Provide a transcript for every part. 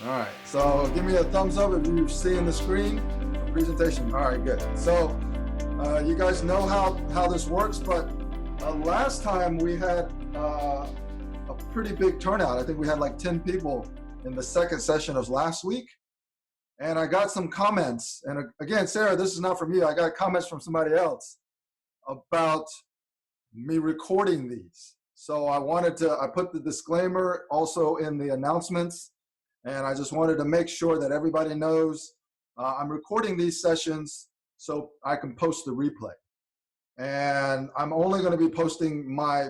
All right, so give me a thumbs up if you're seeing the screen presentation. All right, good. So you guys know how this works, but last time we had a pretty big turnout. I think we had like 10 people in the second session of last week. And I got some comments. And again, Sarah, this is not from you. I got comments from somebody else about me recording these. So I put the disclaimer also in the announcements. And I just wanted to make sure that everybody knows I'm recording these sessions so I can post the replay. And I'm only going to be posting my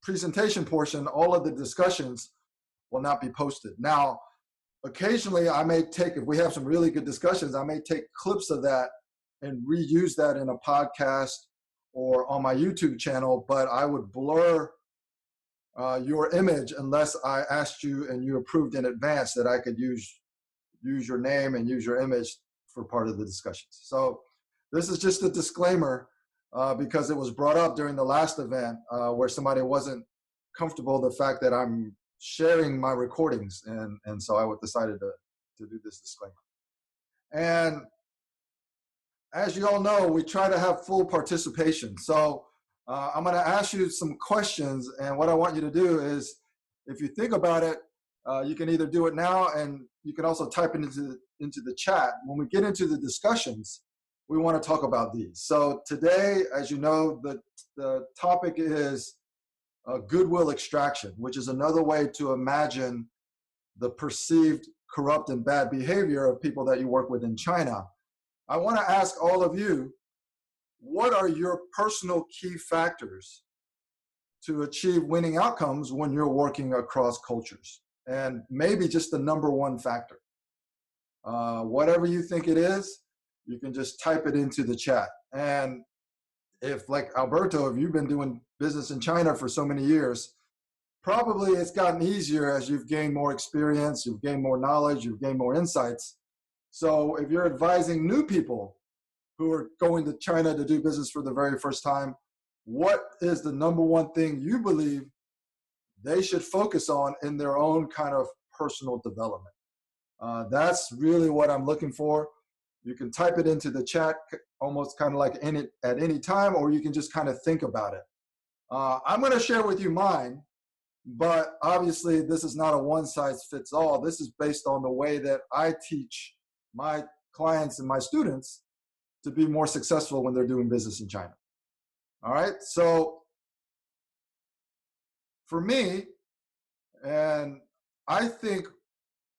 presentation portion. All of the discussions will not be posted. Now, occasionally I may take, if we have some really good discussions, I may take clips of that and reuse that in a podcast or on my YouTube channel, but I would blur your image unless I asked you and you approved in advance that I could use your name and use your image for part of the discussions. So this is just a disclaimer because it was brought up during the last event where somebody wasn't comfortable the fact that I'm sharing my recordings, and so I decided to do this disclaimer. And as you all know, we try to have full participation. So I'm going to ask you some questions, and what I want you to do is, if you think about it, you can either do it now, and you can also type it into the chat. When we get into the discussions, we want to talk about these. So today, as you know, the topic is goodwill extraction, which is another way to imagine the perceived corrupt and bad behavior of people that you work with in China. I want to ask all of you, what are your personal key factors to achieve winning outcomes when you're working across cultures? And maybe just the number one factor. Whatever you think it is, you can just type it into the chat. And if, like Alberto, if you've been doing business in China for so many years, probably it's gotten easier as you've gained more experience, you've gained more knowledge, you've gained more insights. So if you're advising new people who are going to China to do business for the very first time, what is the number one thing you believe they should focus on in their own kind of personal development? That's really what I'm looking for. You can type it into the chat almost kind of like at any time, or you can just kind of think about it. I'm going to share with you mine, but obviously this is not a one-size-fits-all. This is based on the way that I teach my clients and my students to be more successful when they're doing business in China. All right, so for me, and I think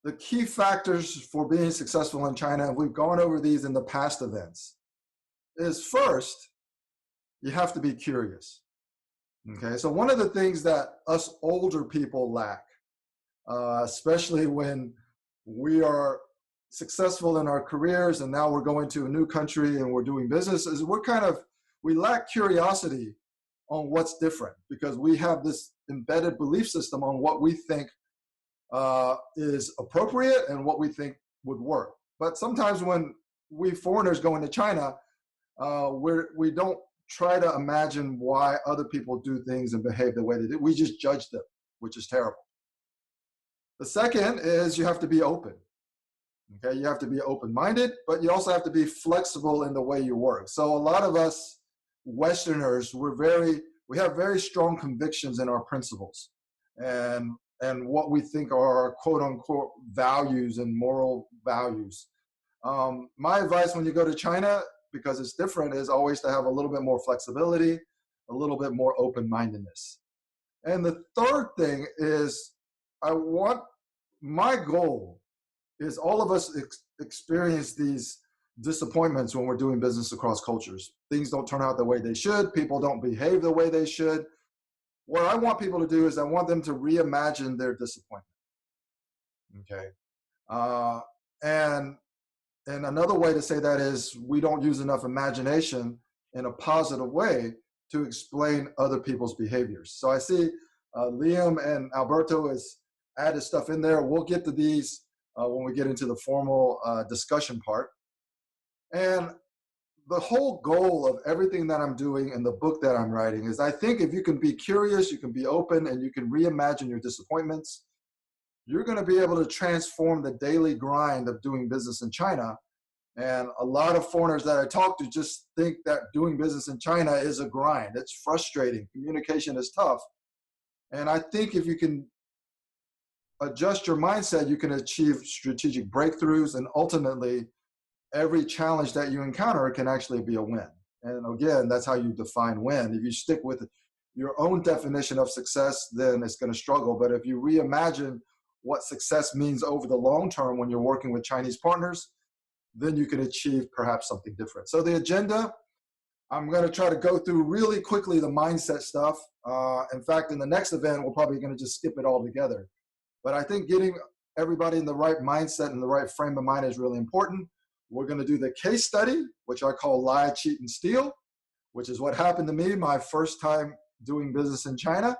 the key factors for being successful in China, and we've gone over these in the past events, is first, you have to be curious. Okay, so one of the things that us older people lack, especially when we are successful in our careers and now we're going to a new country and we're doing business, is we lack curiosity on what's different, because we have this embedded belief system on what we think is appropriate and what we think would work. But sometimes when we foreigners go into China, we don't try to imagine why other people do things and behave the way they do. We just judge them, which is terrible. The second is you have to be open. Okay, you have to be open-minded, but you also have to be flexible in the way you work. So a lot of us Westerners, we have very strong convictions in our principles and what we think are our quote-unquote values and moral values. My advice when you go to China, because it's different, is always to have a little bit more flexibility, a little bit more open-mindedness. And the third thing is, my goal is all of us experience these disappointments when we're doing business across cultures. Things don't turn out the way they should. People don't behave the way they should. What I want people to do is I want them to reimagine their disappointment. Okay. And another way to say that is we don't use enough imagination in a positive way to explain other people's behaviors. So I see Liam and Alberto has added stuff in there. We'll get to these when we get into the formal discussion part. And the whole goal of everything that I'm doing in the book that I'm writing is, I think if you can be curious, you can be open, and you can reimagine your disappointments, you're going to be able to transform the daily grind of doing business in China. And a lot of foreigners that I talk to just think that doing business in China is a grind. It's frustrating. Communication is tough. And I think if you can adjust your mindset, you can achieve strategic breakthroughs, and ultimately every challenge that you encounter can actually be a win. And again, that's how you define win. If you stick with your own definition of success, then it's going to struggle. But if you reimagine what success means over the long term when you're working with Chinese partners, then you can achieve perhaps something different. So the agenda, I'm going to try to go through really quickly the mindset stuff. In fact, in the next event, we're probably going to just skip it all together. But I think getting everybody in the right mindset and the right frame of mind is really important. We're going to do the case study, which I call lie, cheat, and steal, which is what happened to me my first time doing business in China.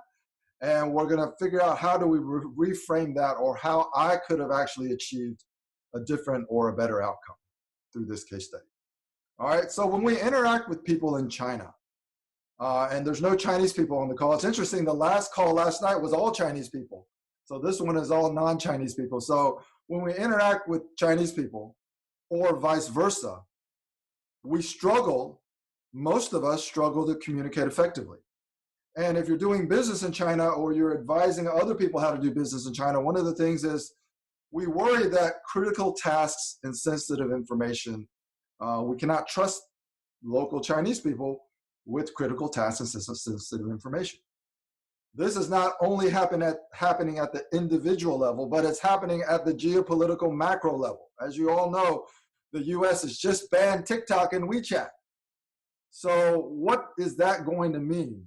And we're going to figure out how do we reframe that, or how I could have actually achieved a different or a better outcome through this case study. All right, so when we interact with people in China, and there's no Chinese people on the call. It's interesting, the last call last night was all Chinese people. So this one is all non-Chinese people. So when we interact with Chinese people, or vice versa, we struggle, most of us struggle to communicate effectively. And if you're doing business in China, or you're advising other people how to do business in China, one of the things is we worry that critical tasks and sensitive information, we cannot trust local Chinese people with critical tasks and sensitive information. This is not only happening at the individual level, but it's happening at the geopolitical macro level. As you all know, the US has just banned TikTok and WeChat. So what is that going to mean?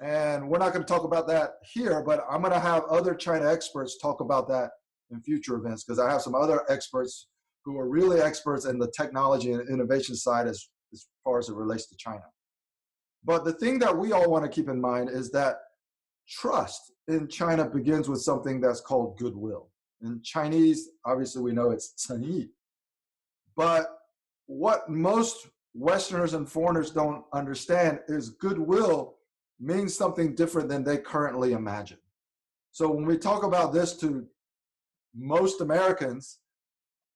And we're not going to talk about that here, but I'm going to have other China experts talk about that in future events, because I have some other experts who are really experts in the technology and innovation side as far as it relates to China. But the thing that we all want to keep in mind is that trust in China begins with something that's called goodwill. In Chinese, obviously we know it's 诚意. But what most Westerners and foreigners don't understand is goodwill means something different than they currently imagine. So when we talk about this to most Americans,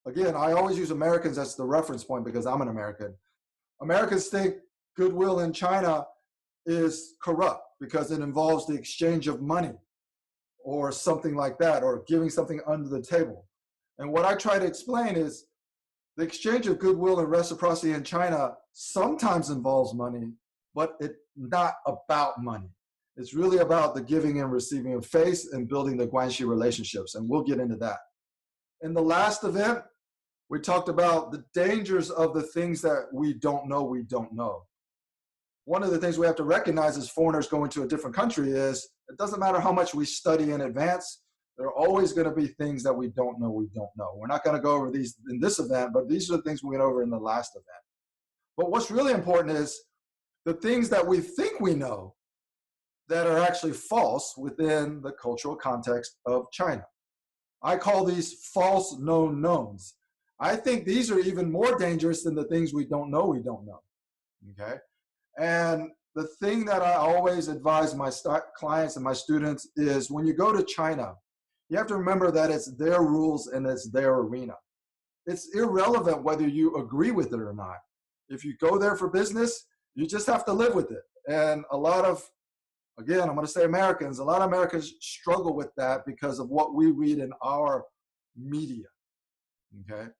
again, I always use Americans as the reference point because I'm an American. Americans think goodwill in China is corrupt because it involves the exchange of money or something like that, or giving something under the table. And what I try to explain is the exchange of goodwill and reciprocity in China sometimes involves money, but it's not about money. It's really about the giving and receiving of face and building the guanxi relationships, and we'll get into that. In the last event, we talked about the dangers of the things that we don't know. One of the things we have to recognize as foreigners going to a different country is it doesn't matter how much we study in advance, there are always going to be things that we don't know. We're not going to go over these in this event, but these are the things we went over in the last event. But what's really important is the things that we think we know that are actually false within the cultural context of China. I call these false known knowns. I think these are even more dangerous than the things we don't know, okay? And the thing that I always advise my clients and my students is when you go to China, you have to remember that it's their rules and it's their arena. It's irrelevant whether you agree with it or not. If you go there for business, you just have to live with it. And a lot of, again, I'm going to say Americans, a lot of Americans struggle with that because of what we read in our media, okay?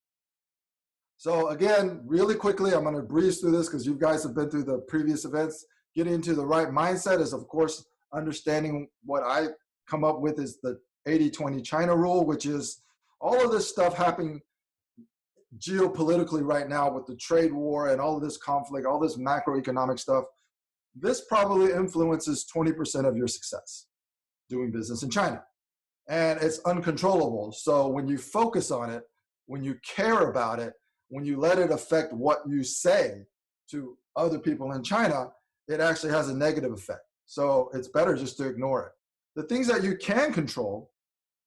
So again, really quickly, I'm going to breeze through this because you guys have been through the previous events. Getting into the right mindset is, of course, understanding what I come up with is the 80-20 China rule, which is all of this stuff happening geopolitically right now with the trade war and all of this conflict, all this macroeconomic stuff. This probably influences 20% of your success doing business in China. And it's uncontrollable. So when you focus on it, when you care about it, when you let it affect what you say to other people in China, it actually has a negative effect. So it's better just to ignore it. The things that you can control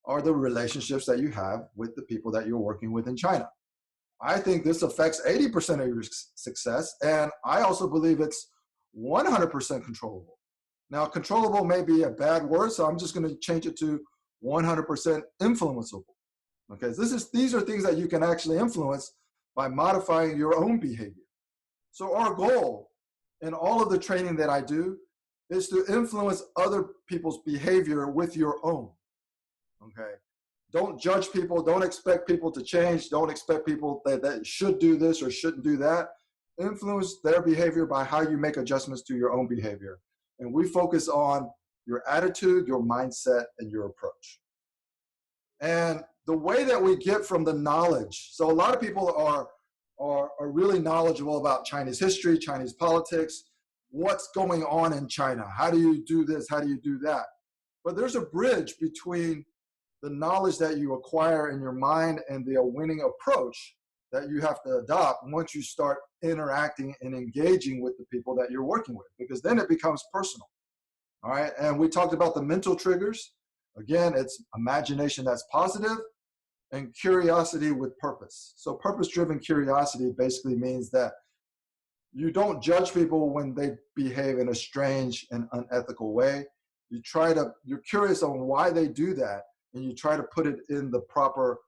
are the relationships that you have with the people that you're working with in China. I think this affects 80% of your success, and I also believe it's 100% controllable. Now, controllable may be a bad word, so I'm just going to change it to 100% influenceable. Okay, these are things that you can actually influence by modifying your own behavior. So our goal in all of the training that I do is to influence other people's behavior with your own. Okay, don't judge people, don't expect people to change, don't expect people that should do this or shouldn't do that. Influence their behavior by how you make adjustments to your own behavior. And we focus on your attitude, your mindset, and your approach. And the way that we get from the knowledge, so a lot of people are really knowledgeable about Chinese history, Chinese politics, what's going on in China, how do you do this, how do you do that? But there's a bridge between the knowledge that you acquire in your mind and the winning approach that you have to adopt once you start interacting and engaging with the people that you're working with, because then it becomes personal. All right, and we talked about the mental triggers. Again, it's imagination that's positive and curiosity with purpose. So purpose-driven curiosity basically means that you don't judge people when they behave in a strange and unethical way. You're curious on why they do that, and you try to put it in the proper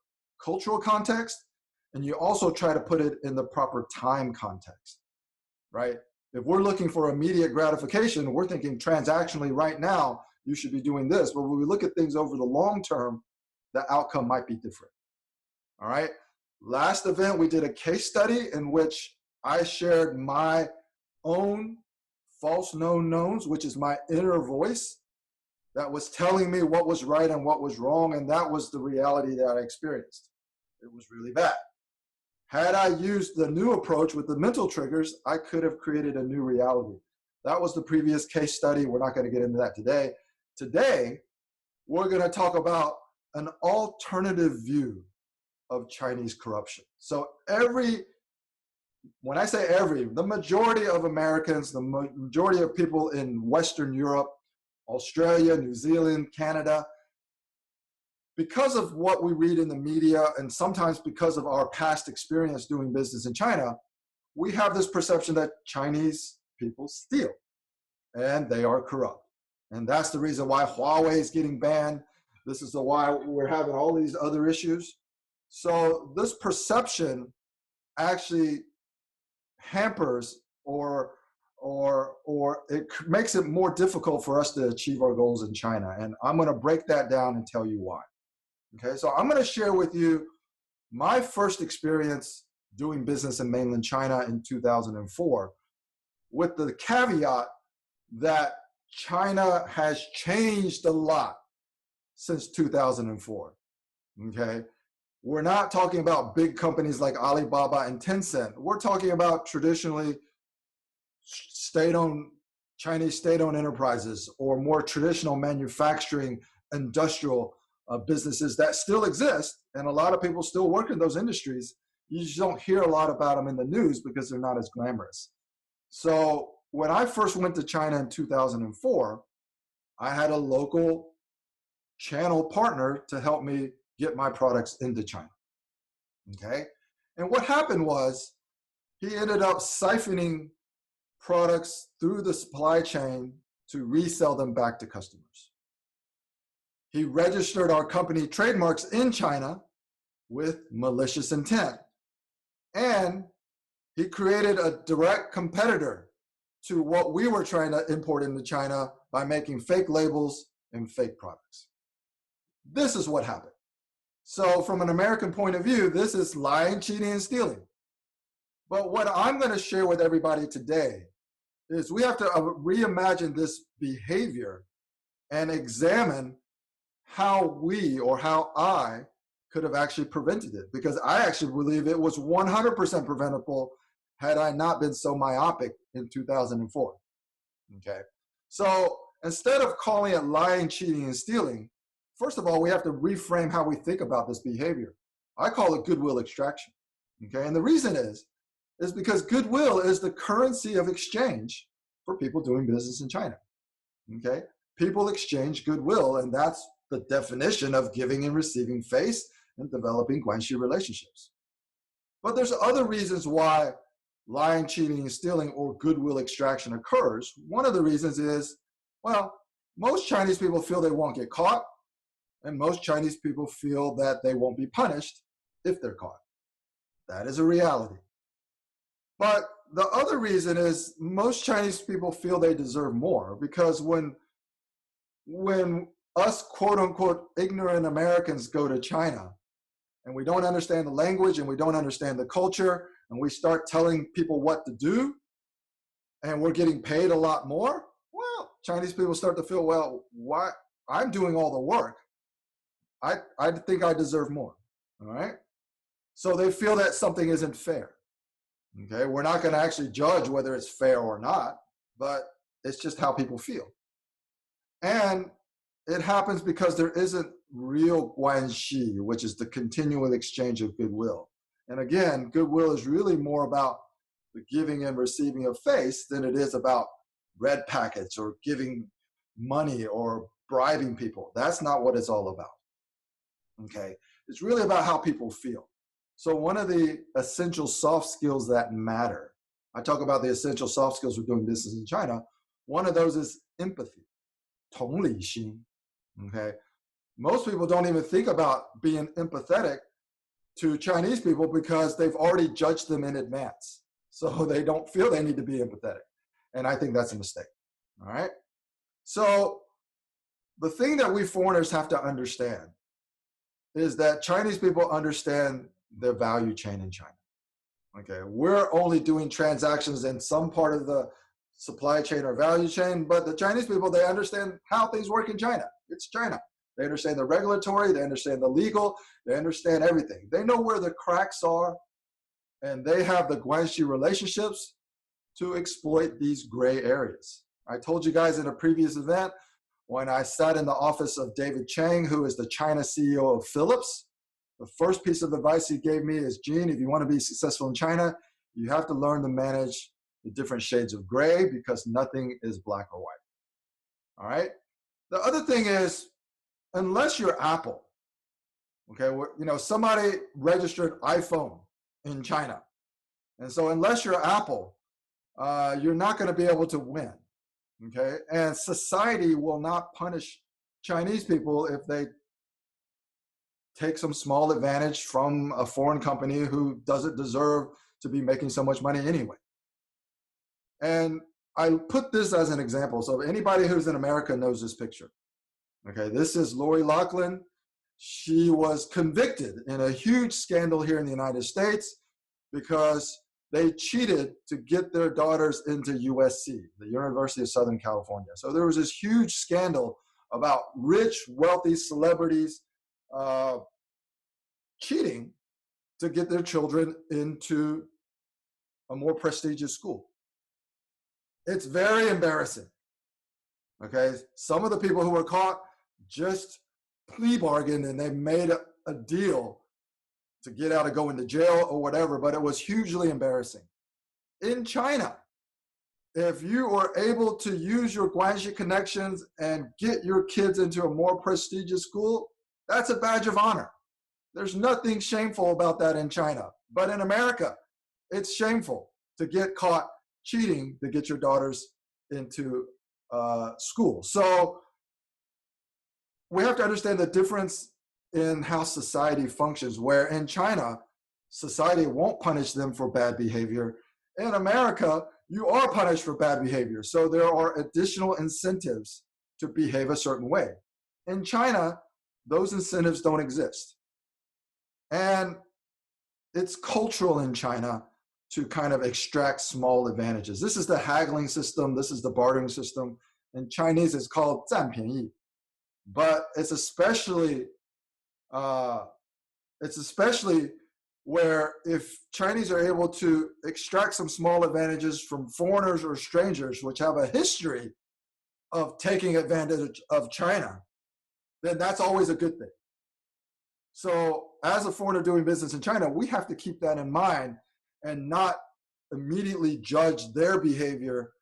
cultural context, and you also try to put it in the proper time context, right? If we're looking for immediate gratification, we're thinking transactionally right now, you should be doing this. But when we look at things over the long term, the outcome might be different. All right. Last event, we did a case study in which I shared my own false known knowns, which is my inner voice that was telling me what was right and what was wrong. And that was the reality that I experienced. It was really bad. Had I used the new approach with the mental triggers, I could have created a new reality. That was the previous case study. We're not going to get into that today. Today, we're going to talk about an alternative view of Chinese corruption. So when I say the majority of Americans, the majority of people in Western Europe, Australia, New Zealand, Canada, because of what we read in the media and sometimes because of our past experience doing business in China, we have this perception that Chinese people steal and they are corrupt. And that's the reason why Huawei is getting banned. This is why we're having all these other issues. So this perception actually hampers or it makes it more difficult for us to achieve our goals in China. And I'm going to break that down and tell you why. Okay, so I'm going to share with you my first experience doing business in mainland China in 2004, with the caveat that China has changed a lot since 2004. Okay, we're not talking about big companies like Alibaba and Tencent. We're talking about traditionally state-owned, Chinese state-owned enterprises, or more traditional manufacturing, industrial businesses that still exist, and a lot of people still work in those industries. You just don't hear a lot about them in the news because they're not as glamorous. So when I first went to China in 2004, I had a local channel partner to help me get my products into China. Okay, and what happened was he ended up siphoning products through the supply chain to resell them back to customers. He registered our company trademarks in China with malicious intent. And he created a direct competitor to what we were trying to import into China by making fake labels and fake products. This is what happened. So from an American point of view, this is lying, cheating, and stealing. But what I'm going to share with everybody today is we have to reimagine this behavior and examine how I could have actually prevented it, because I actually believe it was 100% preventable had I not been so myopic in 2004. Okay, so instead of calling it lying, cheating, and stealing, first of all, we have to reframe how we think about this behavior. I call it goodwill extraction. Okay, and the reason is because goodwill is the currency of exchange for people doing business in China. Okay, people exchange goodwill, and that's the definition of giving and receiving face and developing guanxi relationships. But there's other reasons why lying, cheating, and stealing, or goodwill extraction occurs. One of the reasons is, well, most Chinese people feel they won't get caught. And most Chinese people feel that they won't be punished if they're caught. That is a reality. But the other reason is most Chinese people feel they deserve more, because when us quote unquote ignorant Americans go to China and we don't understand the language and we don't understand the culture and we start telling people what to do and we're getting paid a lot more, well, Chinese people start to feel, well, why I'm doing all the work. I think I deserve more, all right? So they feel that something isn't fair, okay? We're not gonna actually judge whether it's fair or not, but it's just how people feel. And it happens because there isn't real guanxi, which is the continual exchange of goodwill. And again, goodwill is really more about the giving and receiving of face than it is about red packets or giving money or bribing people. That's not what it's all about, okay? It's really about how people feel. So one of the essential soft skills that matter, I talk about the essential soft skills for doing business in China. One of those is empathy, 同理心, okay? Most people don't even think about being empathetic to Chinese people because they've already judged them in advance. So they don't feel they need to be empathetic. And I think that's a mistake, all right? So the thing that we foreigners have to understand is that Chinese people understand the value chain in China, okay? We're only doing transactions in some part of the supply chain or value chain, but the Chinese people, they understand how things work in China. It's China. They understand the regulatory, they understand the legal, they understand everything. They know where the cracks are, and they have the guanxi relationships to exploit these gray areas. I told you guys in a previous event, when I sat in the office of David Chang, who is the China CEO of Philips, the first piece of advice he gave me is, Gene, if you want to be successful in China, you have to learn to manage the different shades of gray because nothing is black or white, all right? The other thing is, unless you're Apple, okay, you know, somebody registered iPhone in China. And so unless you're Apple, you're not going to be able to win, okay? And society will not punish Chinese people if they take some small advantage from a foreign company who doesn't deserve to be making so much money anyway. And I put this as an example. So anybody who's in America knows this picture. Okay, this is Lori Loughlin. She was convicted in a huge scandal here in the United States because they cheated to get their daughters into USC, the University of Southern California. So there was this huge scandal about rich, wealthy celebrities cheating to get their children into a more prestigious school. It's very embarrassing, okay? Some of the people who were caught just plea bargained and they made a deal to get out of going to jail or whatever, but it was hugely embarrassing. In China, if you are able to use your guanxi connections and get your kids into a more prestigious school, that's a badge of honor. There's nothing shameful about that in China. But in America, it's shameful to get caught cheating to get your daughters into school. So we have to understand the difference in how society functions, where in China, society won't punish them for bad behavior. In America, you are punished for bad behavior. So there are additional incentives to behave a certain way. In China, those incentives don't exist. And it's cultural in China to kind of extract small advantages. This is the haggling system. This is the bartering system. In Chinese, it's called 占便宜. But it's especially where if Chinese are able to extract some small advantages from foreigners or strangers, which have a history of taking advantage of China, then that's always a good thing. So as a foreigner doing business in China, we have to keep that in mind and not immediately judge their behavior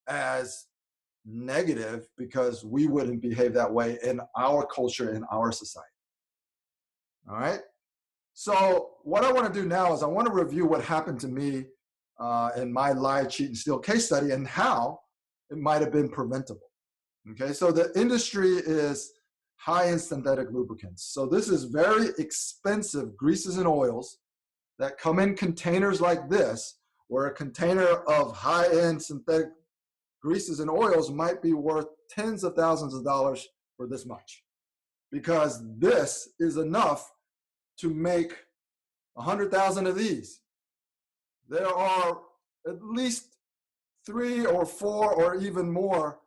as negative because we wouldn't behave that way in our culture, in our society. All right? So what I want to do now is I want to review what happened to me in my lie, cheat, and steal case study and how it might have been preventable. Okay, so the industry is high-end synthetic lubricants. So this is very expensive greases and oils that come in containers like this, where a container of high-end synthetic greases and oils might be worth tens of thousands of dollars for this much, because this is enough to make 100,000 of these. There are at least 3 or 4 or even more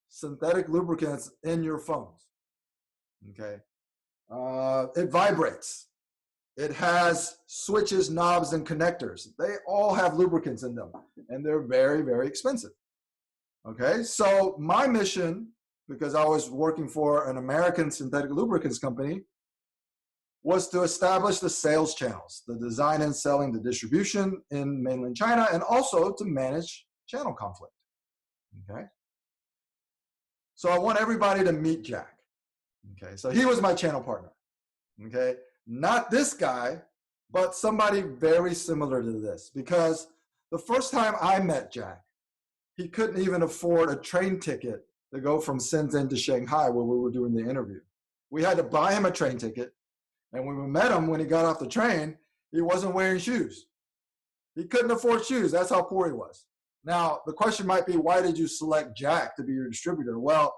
synthetic lubricants in your phones. Okay, it vibrates. It has switches, knobs, and connectors. They all have lubricants in them, and they're very, very expensive. Okay, so my mission, because I was working for an American synthetic lubricants company, was to establish the sales channels, the design and selling, the distribution in mainland China, and also to manage channel conflict. Okay, so I want everybody to meet Jack. Okay, so he was my channel partner. Okay, not this guy, but somebody very similar to this, because the first time I met Jack, he couldn't even afford a train ticket to go from Shenzhen to Shanghai, where we were doing the interview. We had to buy him a train ticket, and when we met him, when he got off the train, he wasn't wearing shoes. He couldn't afford shoes. That's how poor he was. Now, the question might be, why did you select Jack to be your distributor? Well,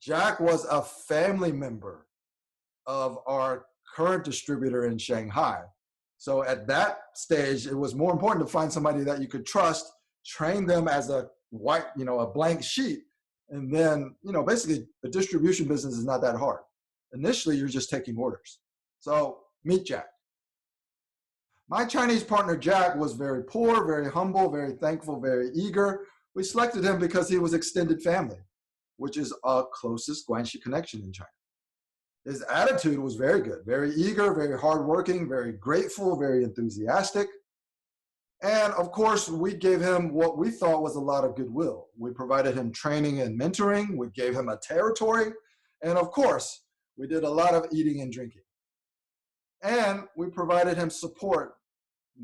Jack was a family member of our current distributor in Shanghai. So at that stage, it was more important to find somebody that you could trust, train them as a white, a blank sheet. And then, basically the distribution business is not that hard. Initially, you're just taking orders. So meet Jack. My Chinese partner, Jack, was very poor, very humble, very thankful, very eager. We selected him because he was extended family, which is our closest Guanxi connection in China. His attitude was very good, very eager, very hardworking, very grateful, very enthusiastic. And of course, we gave him what we thought was a lot of goodwill. We provided him training and mentoring. We gave him a territory. And of course, we did a lot of eating and drinking. And we provided him support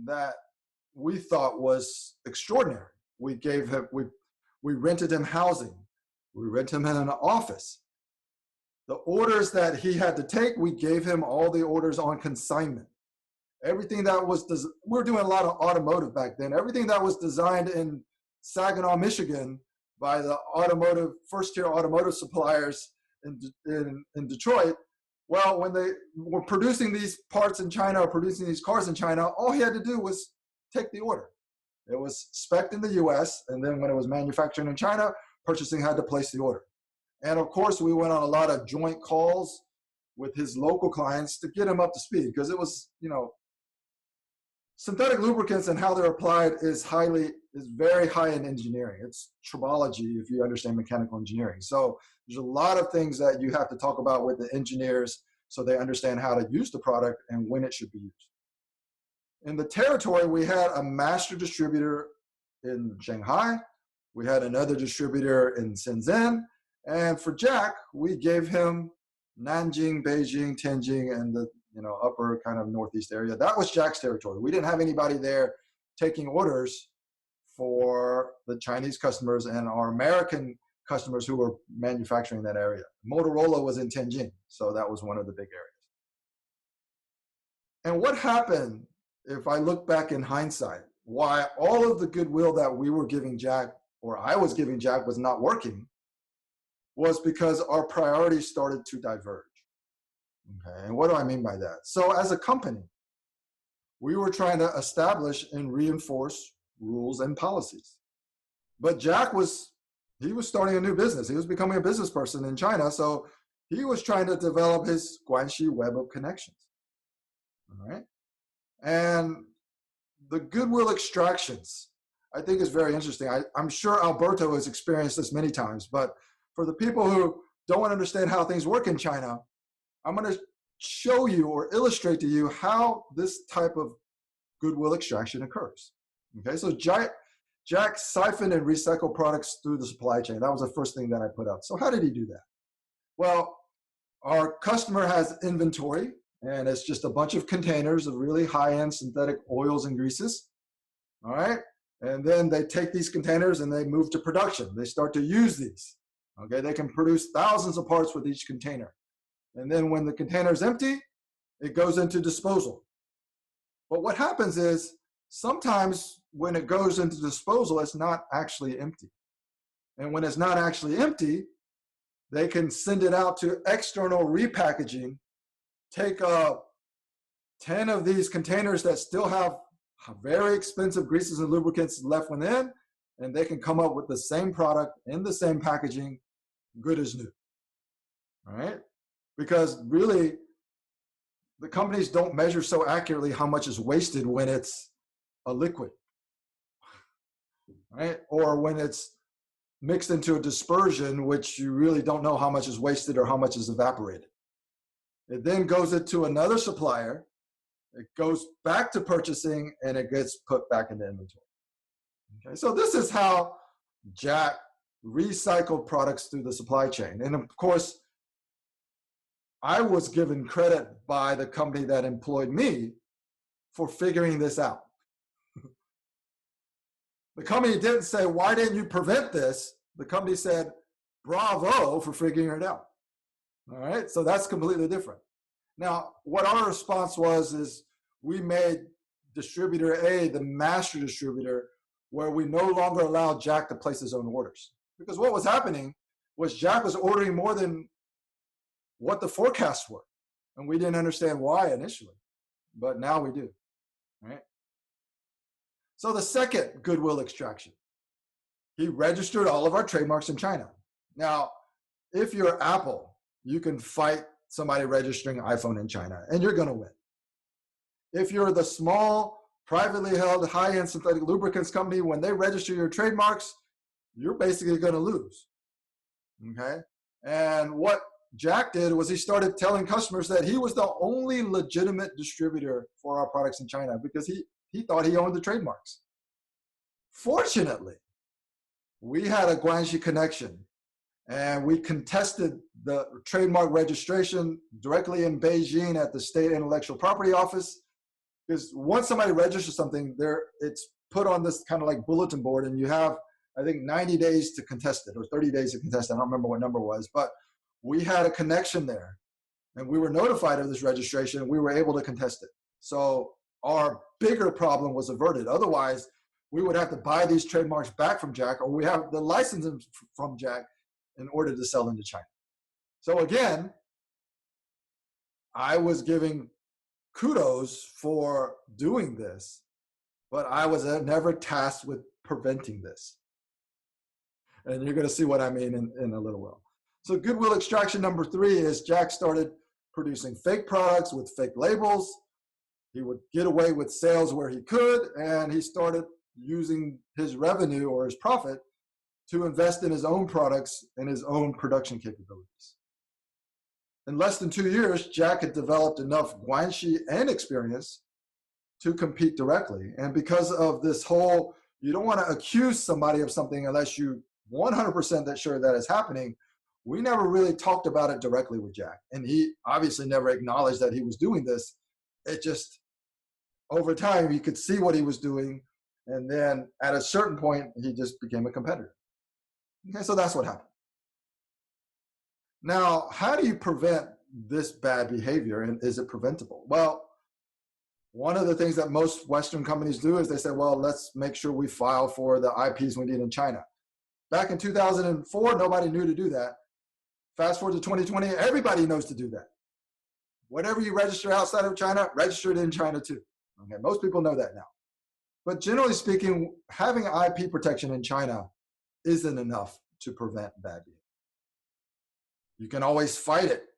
that we thought was extraordinary. We gave him, we rented him housing. We rented him in an office. The orders that he had to take, we gave him all the orders on consignment. Everything that was, we were doing a lot of automotive back then. Everything that was designed in Saginaw, Michigan by the first-tier automotive suppliers in Detroit, well, when they were producing these parts in China or producing these cars in China, all he had to do was take the order. It was spec'd in the US, and then when it was manufactured in China, purchasing had to place the order. And of course, we went on a lot of joint calls with his local clients to get him up to speed, because it was, synthetic lubricants and how they're applied is very high in engineering. It's tribology if you understand mechanical engineering. So there's a lot of things that you have to talk about with the engineers so they understand how to use the product and when it should be used. In the territory, we had a master distributor in Shanghai. We had another distributor in Shenzhen. And for Jack, we gave him Nanjing, Beijing, Tianjin, and the upper kind of northeast area. That was Jack's territory. We didn't have anybody there taking orders for the Chinese customers and our American customers who were manufacturing that area. Motorola was in Tianjin, so that was one of the big areas. And what happened, if I look back in hindsight, why all of the goodwill that we were giving Jack, or I was giving Jack, was not working, was because our priorities started to diverge. Okay, and what do I mean by that? So as a company, we were trying to establish and reinforce rules and policies. But Jack was starting a new business. He was becoming a business person in China, so he was trying to develop his Guanxi web of connections. All right, and the goodwill extractions, I think, is very interesting. I'm sure Alberto has experienced this many times, but for the people who don't understand how things work in China, I'm going to show you or illustrate to you how this type of goodwill extraction occurs. Okay, so Jack siphoned and recycled products through the supply chain. That was the first thing that I put up. So how did he do that? Well, our customer has inventory, and it's just a bunch of containers of really high-end synthetic oils and greases. All right, and then they take these containers and they move to production. They start to use these. Okay, they can produce thousands of parts with each container. And then when the container is empty, it goes into disposal. But what happens is sometimes when it goes into disposal, it's not actually empty. And when it's not actually empty, they can send it out to external repackaging, take 10 of these containers that still have very expensive greases and lubricants left within, and they can come up with the same product in the same packaging, good as new. All right? Because really, the companies don't measure so accurately how much is wasted when it's a liquid, right? Or when it's mixed into a dispersion, which you really don't know how much is wasted or how much is evaporated. It then goes into another supplier, it goes back to purchasing, and it gets put back into inventory. Okay, so this is how Jack recycled products through the supply chain. And of course, I was given credit by the company that employed me for figuring this out. The company didn't say, why didn't you prevent this? The company said, bravo for figuring it out. All right, so that's completely different. Now, what our response was is we made Distributor A the master distributor, where we no longer allowed Jack to place his own orders. Because what was happening was Jack was ordering more than what the forecasts were. And we didn't understand why initially, but now we do, right? So the second goodwill extraction, he registered all of our trademarks in China. Now, if you're Apple, you can fight somebody registering iPhone in China, and you're gonna win. If you're the small, privately held, high-end synthetic lubricants company, when they register your trademarks, you're basically gonna lose, okay? And what Jack did was he started telling customers that he was the only legitimate distributor for our products in China because he thought he owned the trademarks. Fortunately, we had a Guanxi connection, and we contested the trademark registration directly in Beijing at the State Intellectual Property Office. Because once somebody registers something, it's put on this kind of like bulletin board, and you have, I think, 90 days to contest it, or 30 days to contest it. I don't remember what number it was, but we had a connection there, and we were notified of this registration, and we were able to contest it. So our bigger problem was averted. Otherwise, we would have to buy these trademarks back from Jack, or we have the licenses from Jack in order to sell into China. So again, I was giving kudos for doing this, but I was never tasked with preventing this. And you're gonna see what I mean in a little while. So goodwill extraction number 3 is Jack started producing fake products with fake labels. He would get away with sales where he could, and he started using his revenue or his profit to invest in his own products and his own production capabilities. In less than 2 years, Jack had developed enough Guanxi and experience to compete directly. And because of this whole, you don't want to accuse somebody of something unless you 100% sure that is happening, we never really talked about it directly with Jack. And he obviously never acknowledged that he was doing this. It just, over time, you could see what he was doing. And then at a certain point, he just became a competitor. Okay, so that's what happened. Now, how do you prevent this bad behavior, and is it preventable? Well, one of the things that most Western companies do is they say, well, let's make sure we file for the IPs we need in China. Back in 2004, nobody knew to do that. Fast forward to 2020, everybody knows to do that. Whatever you register outside of China, register it in China too. Okay, most people know that now. But generally speaking, having IP protection in China isn't enough to prevent bad behavior. You can always fight it,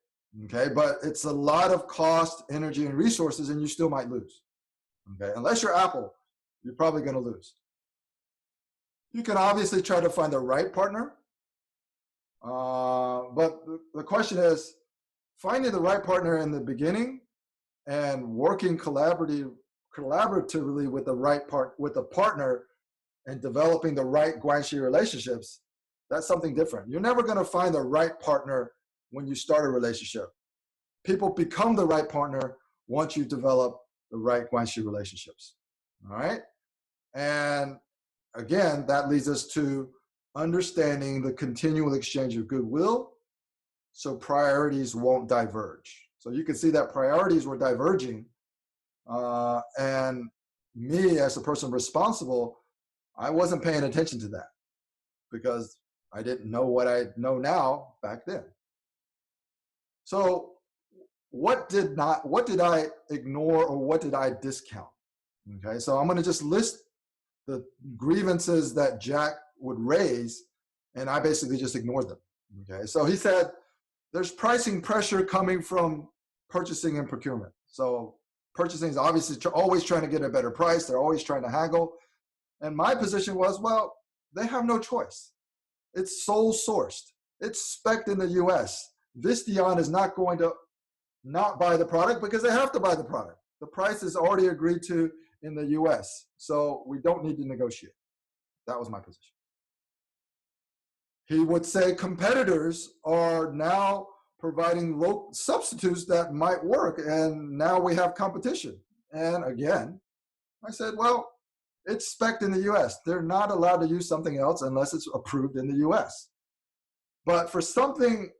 okay? But it's a lot of cost, energy, and resources, and you still might lose, okay? Unless you're Apple, you're probably gonna lose. You can obviously try to find the right partner, but the question is, finding the right partner in the beginning and working collaboratively with the partner and developing the right Guanxi relationships, that's something different. You're never gonna find the right partner when you start a relationship. People become the right partner once you develop the right Guanxi relationships, all right? And again, that leads us to understanding the continual exchange of goodwill so priorities won't diverge. So you can see that priorities were diverging, and me as a person responsible, I wasn't paying attention to that because I didn't know what I know now back then. So what did I ignore or what did I discount? Okay, so I'm going to just list the grievances that Jack would raise, and I basically just ignored them. Okay, so he said there's pricing pressure coming from purchasing and procurement. So purchasing is obviously always trying to get a better price. They're always trying to haggle. And my position was, well, they have no choice. It's sole sourced. It's spec'd in the US. Visteon is not going to not buy the product because they have to buy the product. The price is already agreed to in the US. So we don't need to negotiate. That was my position. He would say competitors are now providing low substitutes that might work, and now we have competition. And again, I said, well, it's spec'd in the US. They're not allowed to use something else unless it's approved in the US. But for something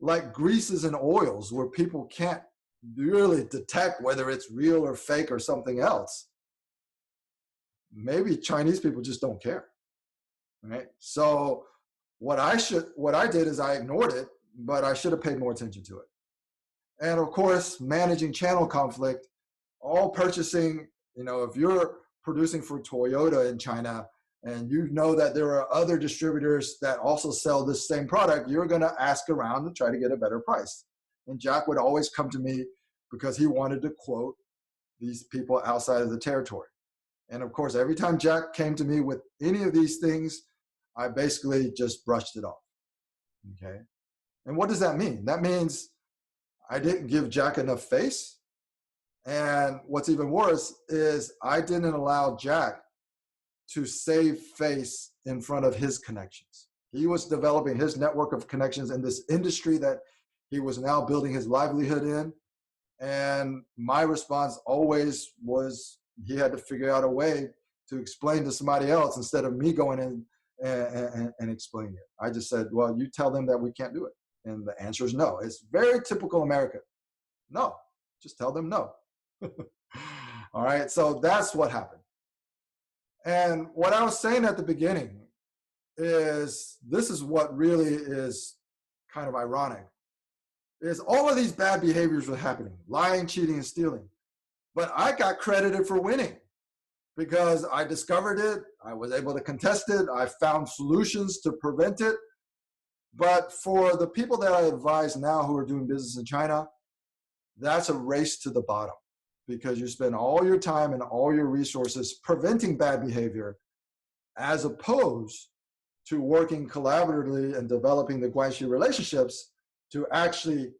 like greases and oils where people can't really detect whether it's real or fake or something else, maybe Chinese people just don't care, right? So what I did is I ignored it, but I should have paid more attention to it. And of course, managing channel conflict, all purchasing, if you're producing for Toyota in China and you know that there are other distributors that also sell this same product, you're gonna ask around to try to get a better price. And Jack would always come to me because he wanted to quote these people outside of the territory. And of course, every time Jack came to me with any of these things, I basically just brushed it off, okay? And what does that mean? That means I didn't give Jack enough face. And what's even worse is I didn't allow Jack to save face in front of his connections. He was developing his network of connections in this industry that he was now building his livelihood in. And my response always was he had to figure out a way to explain to somebody else instead of me going in and explaining it. I just said, well, you tell them that we can't do it. And the answer is no. It's very typical American. No, just tell them no. All right, so that's what happened. And what I was saying at the beginning is, this is what really is kind of ironic, is all of these bad behaviors were happening, lying, cheating, and stealing. But I got credited for winning because I discovered it, I was able to contest it, I found solutions to prevent it. But for the people that I advise now who are doing business in China, that's a race to the bottom because you spend all your time and all your resources preventing bad behavior as opposed to working collaboratively and developing the guanxi relationships to actually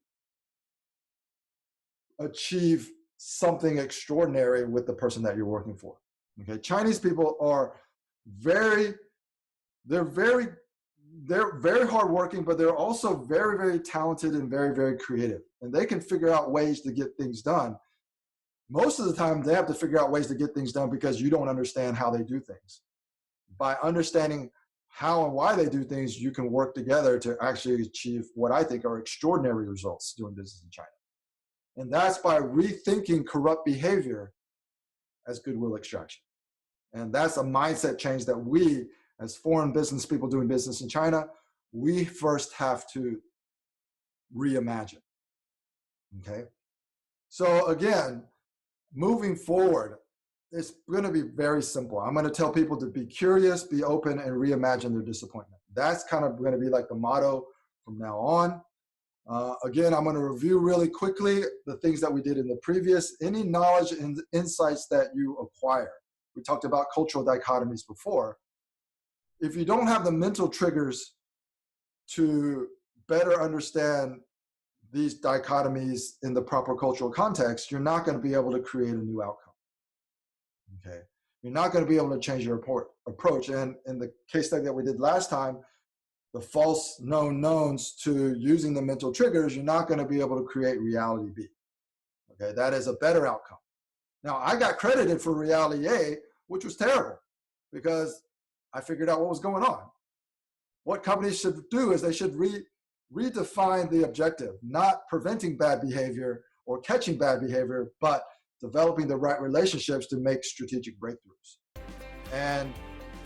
achieve something extraordinary with the person that you're working for. Okay, Chinese people are very hardworking, but they're also very, very talented and very, very creative. And they can figure out ways to get things done. Most of the time, they have to figure out ways to get things done because you don't understand how they do things. By understanding how and why they do things, you can work together to actually achieve what I think are extraordinary results doing business in China. And that's by rethinking corrupt behavior as goodwill extraction. And that's a mindset change that we, as foreign business people doing business in China, we first have to reimagine, okay? So again, moving forward, it's gonna be very simple. I'm gonna tell people to be curious, be open, and reimagine their disappointment. That's kind of gonna be like the motto from now on. Again, I'm gonna review really quickly the things that we did in the previous, any knowledge and insights that you acquire. We talked about cultural dichotomies before. If you don't have the mental triggers to better understand these dichotomies in the proper cultural context, you're not going to be able to create a new outcome. Okay, you're not going to be able to change your approach. And in the case study that we did last time, the false known knowns to using the mental triggers, you're not going to be able to create reality B. Okay, that is a better outcome. Now, I got credited for reality A, which was terrible because I figured out what was going on. What companies should do is they should redefine the objective, not preventing bad behavior or catching bad behavior, but developing the right relationships to make strategic breakthroughs. And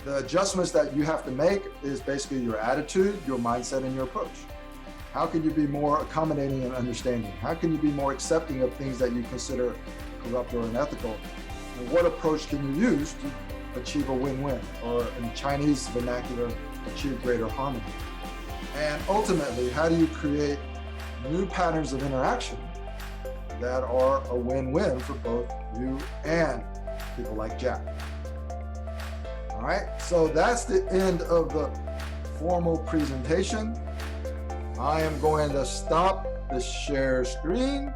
the adjustments that you have to make is basically your attitude, your mindset, and your approach. How can you be more accommodating and understanding? How can you be more accepting of things that you consider corrupt or unethical? And what approach can you use to achieve a win-win, or in Chinese vernacular, achieve greater harmony? And ultimately, how do you create new patterns of interaction that are a win-win for both you and people like Jack? All right, so that's the end of the formal presentation. I am going to stop the share screen